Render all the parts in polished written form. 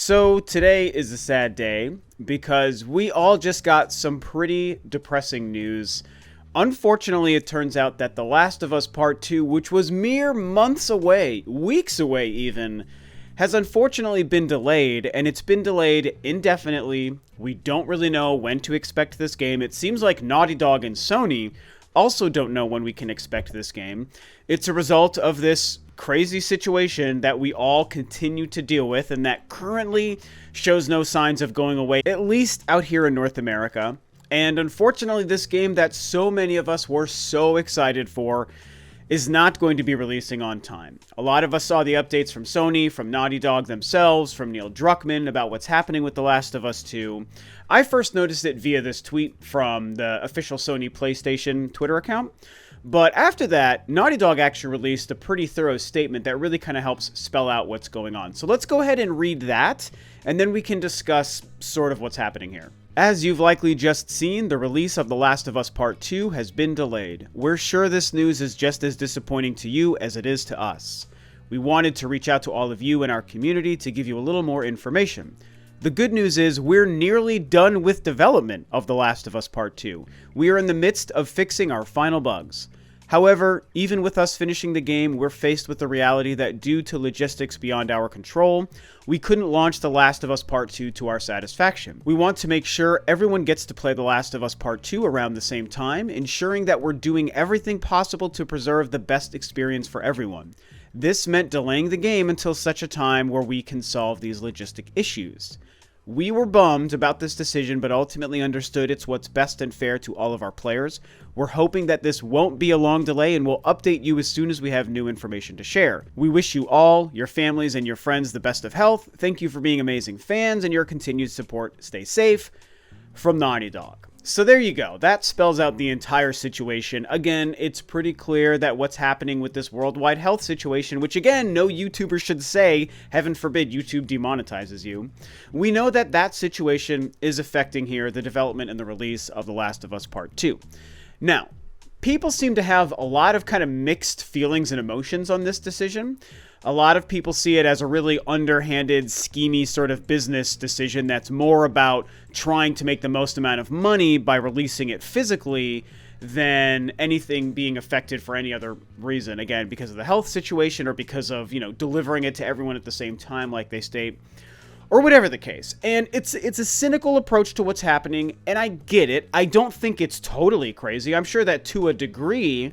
So today is a sad day because we all just got some pretty depressing news. Unfortunately, it turns out that The Last of Us Part 2, which was mere months away, weeks away even, has unfortunately been delayed, and it's been delayed indefinitely. We don't really know when to expect this game. It seems like Naughty Dog and Sony also don't know when we can expect this game. It's a result of this crazy situation that we all continue to deal with and that currently shows no signs of going away, at least out here in North America. And unfortunately, this game that so many of us were so excited for is not going to be releasing on time. A lot of us saw the updates from Sony, from Naughty Dog themselves, from Neil Druckmann about what's happening with The Last of Us 2. I first noticed it via this tweet from the official Sony PlayStation Twitter account. But after that, Naughty Dog actually released a pretty thorough statement that really kind of helps spell out what's going on. So let's go ahead and read that, and then we can discuss sort of what's happening here. As you've likely just seen, the release of The Last of Us Part 2 has been delayed. We're sure this news is just as disappointing to you as it is to us. We wanted to reach out to all of you in our community to give you a little more information. The good news is we're nearly done with development of The Last of Us Part 2. We are in the midst of fixing our final bugs. However, even with us finishing the game, we're faced with the reality that due to logistics beyond our control, we couldn't launch The Last of Us Part 2 to our satisfaction. We want to make sure everyone gets to play The Last of Us Part 2 around the same time, ensuring that we're doing everything possible to preserve the best experience for everyone. This meant delaying the game until such a time where we can solve these logistic issues. We were bummed about this decision, but ultimately understood it's what's best and fair to all of our players. We're hoping that this won't be a long delay, and we'll update you as soon as we have new information to share. We wish you all, your families, and your friends the best of health. Thank you for being amazing fans and your continued support. Stay safe. From Naughty Dog. So there you go. That spells out the entire situation. Again, it's pretty clear that what's happening with this worldwide health situation, which again, no YouTuber should say, heaven forbid YouTube demonetizes you. We know that that situation is affecting here the development and the release of The Last of Us Part 2. Now, people seem to have a lot of kind of mixed feelings and emotions on this decision. A lot of people see it as a really underhanded, schemy sort of business decision that's more about trying to make the most amount of money by releasing it physically than anything being affected for any other reason. Again, because of the health situation or because of, delivering it to everyone at the same time like they state, or whatever the case. And it's a cynical approach to what's happening, and I get it. I don't think it's totally crazy. I'm sure that to a degree,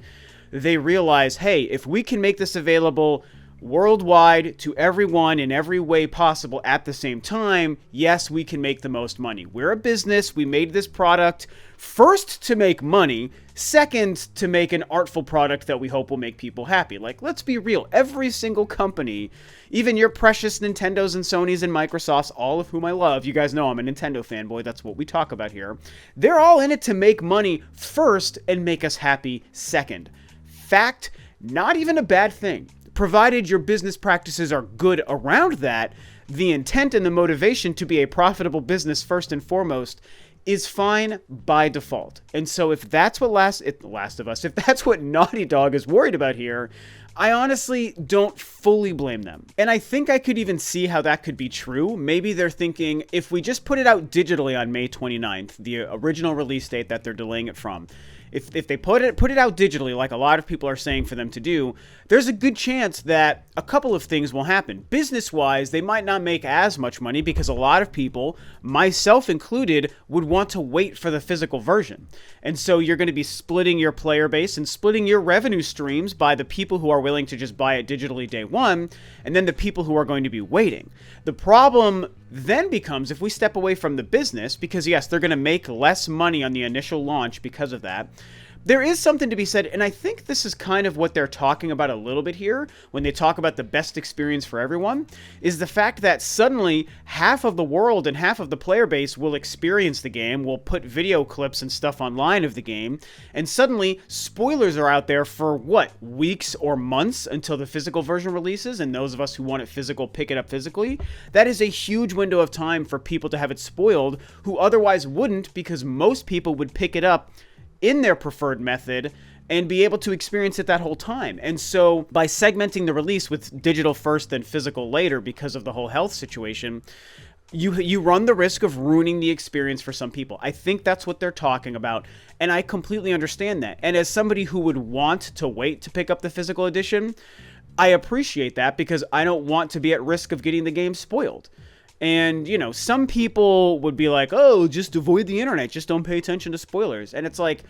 they realize, hey, if we can make this available worldwide to everyone in every way possible at the same time, yes, we can make the most money. We're a business. We made this product first to make money, second to make an artful product that we hope will make people happy. Like, let's be real. Every single company, even your precious Nintendos and Sonys and Microsofts, all of whom I love, you guys know I'm a Nintendo fanboy, that's what we talk about here, they're all in it to make money first and make us happy second. Fact, not even a bad thing. Provided your business practices are good around that, the intent and the motivation to be a profitable business first and foremost is fine by default. And so if that's what if that's what Naughty Dog is worried about here, I honestly don't fully blame them. And I think I could even see how that could be true. Maybe they're thinking, if we just put it out digitally on May 29th, the original release date that they're delaying it from, if they put it out digitally, like a lot of people are saying for them to do, there's a good chance that a couple of things will happen. Business-wise, they might not make as much money because a lot of people, myself included, would want to wait for the physical version. And so you're going to be splitting your player base and splitting your revenue streams by the people who are willing to just buy it digitally day one, and then the people who are going to be waiting. The problem then becomes if we step away from the business, because yes, they're going to make less money on the initial launch because of that. There is something to be said, and I think this is kind of what they're talking about a little bit here when they talk about the best experience for everyone, is the fact that suddenly half of the world and half of the player base will experience the game, will put video clips and stuff online of the game, and suddenly spoilers are out there for, weeks or months until the physical version releases, and those of us who want it physical pick it up physically. That is a huge window of time for people to have it spoiled who otherwise wouldn't, because most people would pick it up in their preferred method and be able to experience it that whole time. And so by segmenting the release with digital first and physical later because of the whole health situation, you run the risk of ruining the experience for some people. I think that's what they're talking about, and I completely understand that. And as somebody who would want to wait to pick up the physical edition, I appreciate that because I don't want to be at risk of getting the game spoiled. And, you know, some people would be like, oh, just avoid the internet, just don't pay attention to spoilers. And it's like,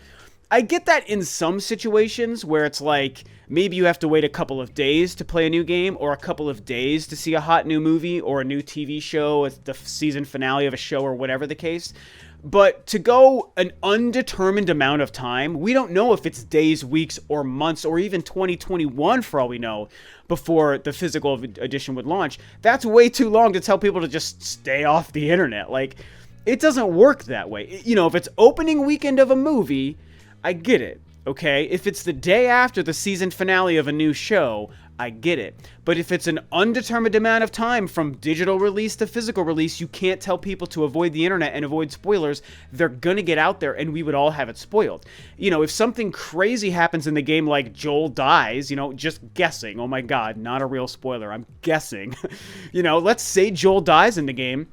I get that in some situations where it's like maybe you have to wait a couple of days to play a new game or a couple of days to see a hot new movie or a new TV show, the season finale of a show or whatever the case. But to go an undetermined amount of time, we don't know if it's days, weeks, or months, or even 2021 for all we know, before the physical edition would launch. That's way too long to tell people to just stay off the internet. Like, it doesn't work that way. You know, if it's opening weekend of a movie, I get it, okay? If it's the day after the season finale of a new show, I get it. But if it's an undetermined amount of time from digital release to physical release, you can't tell people to avoid the internet and avoid spoilers. They're gonna get out there and we would all have it spoiled. You know, if something crazy happens in the game like Joel dies, you know, just guessing, oh my god, not a real spoiler, I'm guessing. You know, let's say Joel dies in the game.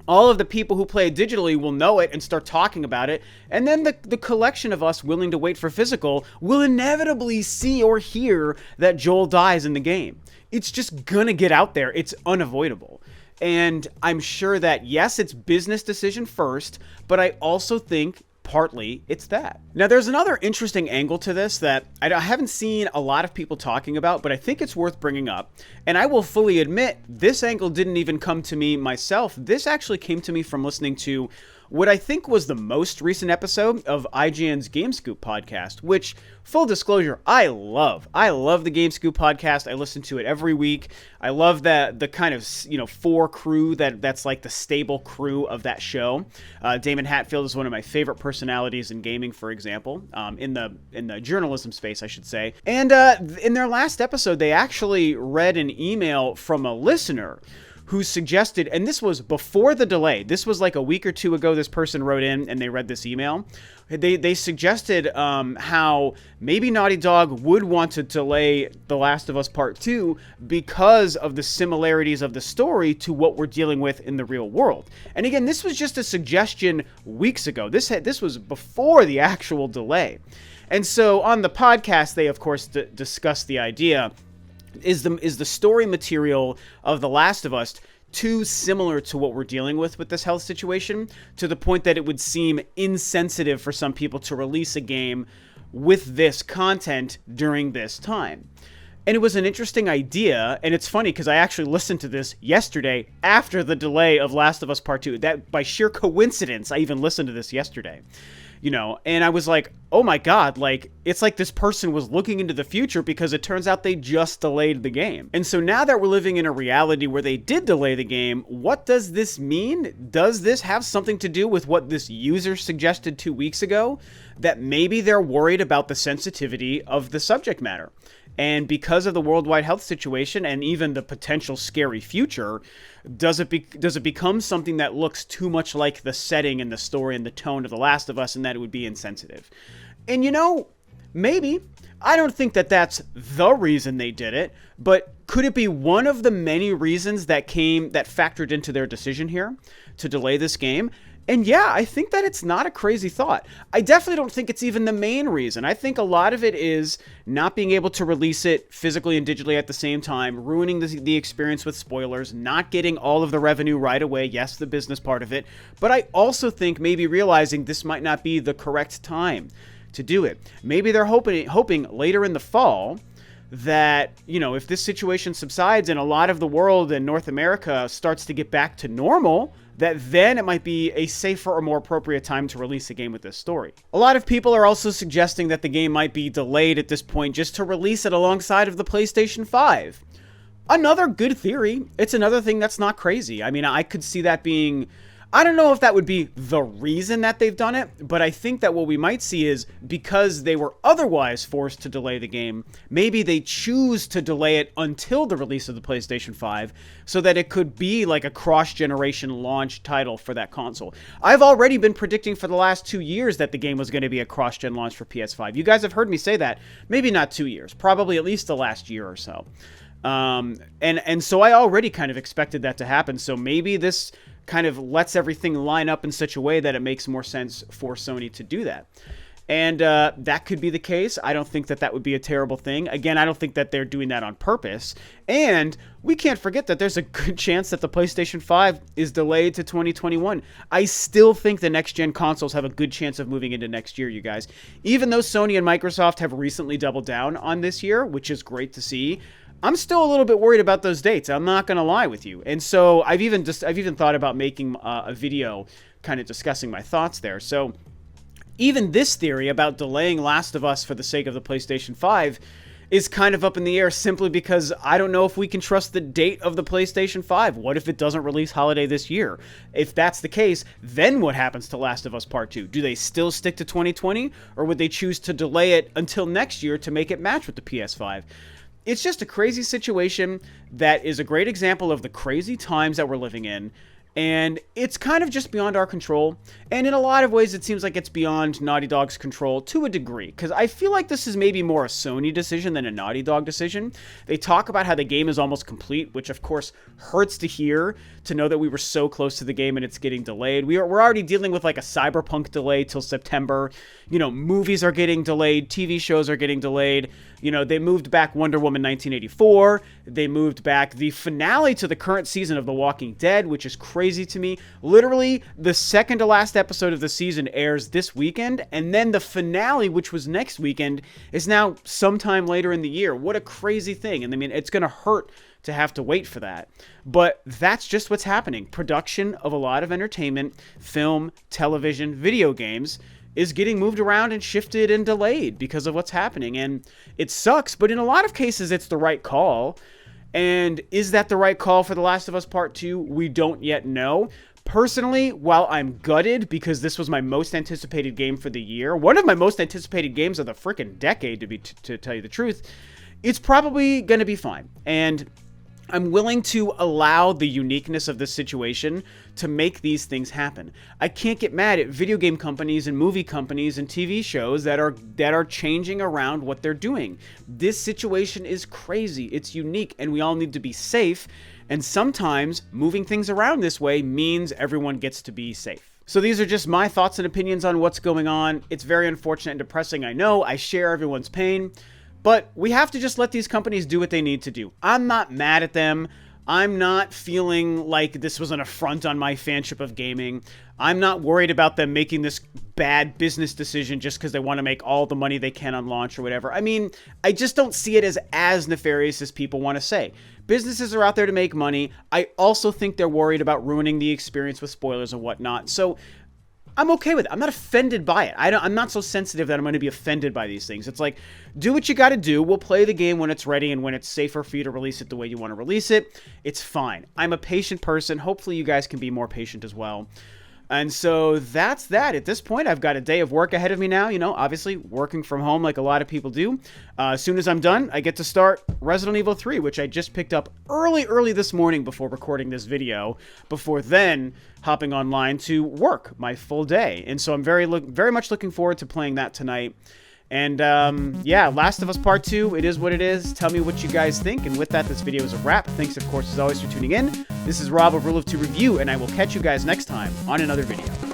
All of the people who play it digitally will know it and start talking about it, and then the collection of us willing to wait for physical will inevitably see or hear that Joel dies in the game. It's just gonna get out there. It's unavoidable. And I'm sure that, yes, it's business decision first, but I also think partly it's that. Now, there's another interesting angle to this that I haven't seen a lot of people talking about, but I think it's worth bringing up. And I will fully admit, this angle didn't even come to me myself. This actually came to me from listening to what I think was the most recent episode of IGN's Game Scoop podcast, which, full disclosure, I love. I love the Game Scoop podcast. I listen to it every week. I love the kind of, you know, four crew that's like the stable crew of that show. Damon Hatfield is one of my favorite personalities in gaming, for example, in the journalism space, I should say. And in their last episode, they actually read an email from a listener who suggested, and this was before the delay, this was like a week or two ago, this person wrote in and they read this email. They suggested how maybe Naughty Dog would want to delay The Last of Us Part 2 because of the similarities of the story to what we're dealing with in the real world. And again, this was just a suggestion weeks ago. This was before the actual delay. And so on the podcast, they of course discussed the idea. Is the story material of The Last of Us too similar to what we're dealing with this health situation, to the point that it would seem insensitive for some people to release a game with this content during this time? And it was an interesting idea, and it's funny because I actually listened to this yesterday after the delay of Last of Us Part 2. That, by sheer coincidence, I even listened to this yesterday. You know, and I was like, oh my god, like, it's like this person was looking into the future because it turns out they just delayed the game. And so now that we're living in a reality where they did delay the game, what does this mean? Does this have something to do with what this user suggested 2 weeks ago? That maybe they're worried about the sensitivity of the subject matter. And because of the worldwide health situation and even the potential scary future, does it become something that looks too much like the setting and the story and the tone of The Last of Us, and that it would be insensitive? And you know, maybe. I don't think that that's the reason they did it, but could it be one of the many reasons that factored into their decision here to delay this game? And yeah, I think that it's not a crazy thought. I definitely don't think it's even the main reason. I think a lot of it is not being able to release it physically and digitally at the same time, ruining the experience with spoilers, not getting all of the revenue right away. Yes, the business part of it. But I also think maybe realizing this might not be the correct time to do it. Maybe they're hoping later in the fall that, you know, if this situation subsides and a lot of the world and North America starts to get back to normal, that then it might be a safer or more appropriate time to release a game with this story. A lot of people are also suggesting that the game might be delayed at this point just to release it alongside of the PlayStation 5. Another good theory. It's another thing that's not crazy. I mean, I could see that being... I don't know if that would be the reason that they've done it, but I think that what we might see is because they were otherwise forced to delay the game, maybe they choose to delay it until the release of the PlayStation 5 so that it could be like a cross-generation launch title for that console. I've already been predicting for the last 2 years that the game was going to be a cross-gen launch for PS5. You guys have heard me say that. Maybe not 2 years, probably at least the last year or so. And so I already kind of expected that to happen. So maybe this kind of lets everything line up in such a way that it makes more sense for Sony to do that. And that could be the case. I don't think that that would be a terrible thing. Again, I don't think that they're doing that on purpose. And we can't forget that there's a good chance that the PlayStation 5 is delayed to 2021. I still think the next-gen consoles have a good chance of moving into next year, you guys. Even though Sony and Microsoft have recently doubled down on this year, which is great to see, I'm still a little bit worried about those dates. I'm not going to lie with you. And so I've even thought about making a video kind of discussing my thoughts there. So even this theory about delaying Last of Us for the sake of the PlayStation 5 is kind of up in the air simply because I don't know if we can trust the date of the PlayStation 5. What if it doesn't release holiday this year? If that's the case, then what happens to Last of Us Part 2? Do they still stick to 2020, or would they choose to delay it until next year to make it match with the PS5? It's just a crazy situation that is a great example of the crazy times that we're living in. And it's kind of just beyond our control. And in a lot of ways, it seems like it's beyond Naughty Dog's control to a degree. Because I feel like this is maybe more a Sony decision than a Naughty Dog decision. They talk about how the game is almost complete, which of course hurts to hear, to know that we were so close to the game and it's getting delayed. We're already dealing with like a Cyberpunk delay till September. You know, movies are getting delayed. TV shows are getting delayed. You know, they moved back Wonder Woman 1984. They moved back the finale to the current season of The Walking Dead, which is crazy to me. Literally, the second to last episode of the season airs this weekend, and then the finale, which was next weekend, is now sometime later in the year. What a crazy thing. And I mean, it's going to hurt to have to wait for that. But that's just what's happening. Production of a lot of entertainment, film, television, video games is getting moved around and shifted and delayed because of what's happening. And it sucks, but in a lot of cases, it's the right call. And is that the right call for The Last of Us Part 2? We don't yet know. Personally, while I'm gutted because this was my most anticipated game for the year, one of my most anticipated games of the freaking decade, to tell you the truth, it's probably going to be fine. And I'm willing to allow the uniqueness of this situation to make these things happen. I can't get mad at video game companies and movie companies and TV shows that are changing around what they're doing. This situation is crazy. It's unique, and we all need to be safe. And sometimes moving things around this way means everyone gets to be safe. So these are just my thoughts and opinions on what's going on. It's very unfortunate and depressing. I know. I share everyone's pain. But we have to just let these companies do what they need to do. I'm not mad at them. I'm not feeling like this was an affront on my fanship of gaming. I'm not worried about them making this bad business decision just because they want to make all the money they can on launch or whatever. I mean, I just don't see it as nefarious as people want to say. Businesses are out there to make money. I also think they're worried about ruining the experience with spoilers and whatnot. So I'm okay with it. I'm not offended by it. I'm not so sensitive that I'm going to be offended by these things. It's like, do what you got to do. We'll play the game when it's ready and when it's safer for you to release it the way you want to release it. It's fine. I'm a patient person. Hopefully you guys can be more patient as well. And so that's that. At this point, I've got a day of work ahead of me now, you know, obviously working from home like a lot of people do. As soon as I'm done, I get to start Resident Evil 3, which I just picked up early this morning before recording this video, before then hopping online to work my full day. And so I'm very much looking forward to playing that tonight. And yeah, Last of Us Part 2, it is what it is. Tell me what you guys think. And with that, this video is a wrap. Thanks, of course, as always, for tuning in. This is Rob of Rule of Two Review, and I will catch you guys next time on another video.